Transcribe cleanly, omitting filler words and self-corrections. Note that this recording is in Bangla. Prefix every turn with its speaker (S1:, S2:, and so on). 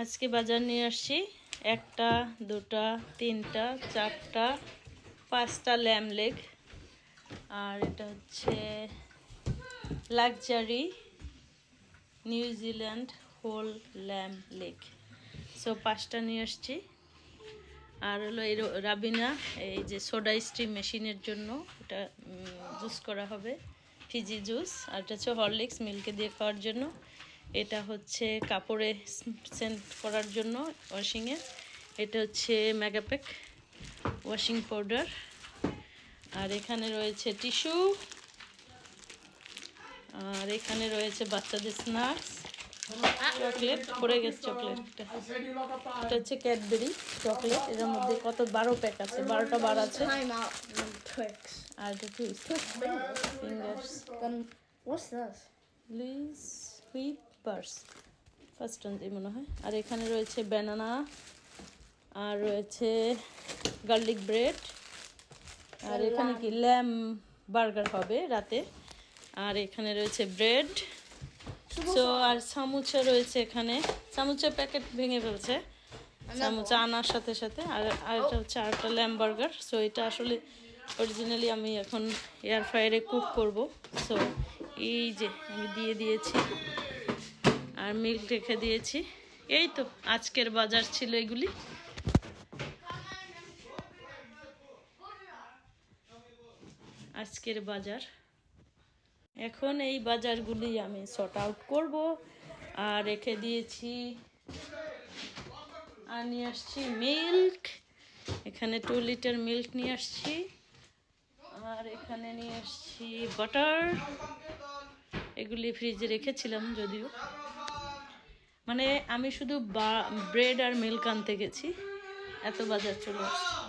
S1: আজকে বাজার নিয়ে আসছি একটা, দুটা, তিনটা, চারটা, পাঁচটা ল্যাম লেগ। আর এটা হচ্ছে luxury New Zealand whole lamb leg. So পাঁচটা নিয়ে আসছি। আর হলো এই রাবিনা, এই যে সোডা স্ট্রিম মেশিনের জন্য এটা জুস করা হবে, ফিজি জুস। আর এটা হচ্ছে হরলিক্স মিল্কে দিয়ে খাওয়ার জন্য। এটা হচ্ছে কাপড়ে সেন্ট করার জন্য ওয়াশিংয়ে। এটা হচ্ছে মেগাপ্যাক ওয়াশিং পাউডার। আর এখানে রয়েছে টিস্যু। আর এখানে রয়েছে বাচ্চাদের স্ন্যাক্স, চকলেট পড়ে গেছে। চকলেটটা এটা হচ্ছে ক্যাডবেরি চকলেট। এর মধ্যে কত 12 প্যাক আছে, 12টা বার আছে। আর এটা কি fingers, please whip bars first time মনে হয়। আর এখানে রয়েছে ব্যানানা, আর রয়েছে গার্লিক ব্রেড। আর এখানে কি ল্যাম বার্গার হবে রাতে। আর এখানে রয়েছে ব্রেড। সো আর সামুচা রয়েছে এখানে। সামুচা প্যাকেট ভেঙে ফেলছে, সামুচা আনার সাথে সাথে। আর এটা হচ্ছে আরেকটা ল্যাম বার্গার। সো এটা আসলে অরিজিনালি আমি এখন এয়ার ফ্রায়ারে কুক করব। সো এই যে আমি দিয়ে দিয়েছি আর মিল্ক রেখে দিয়েছি। এই তো আজকের বাজার ছিল এগুলি। আজকের বাজার। এখন এই বাজারগুলি আমি সর্ট আউট করব। আর রেখে দিয়েছি। আর নিয়ে আসছি মিল্ক, এখানে 2 লিটার মিল্ক নিয়ে আসছি। আর এখানে নিয়ে আসছি বাটার, এগুলি ফ্রিজে রেখেছিলাম যদিও। মানে আমি শুধু ব্রেড আর মিল্ক আনতে গেছি, এত বাজার চলে আসছে।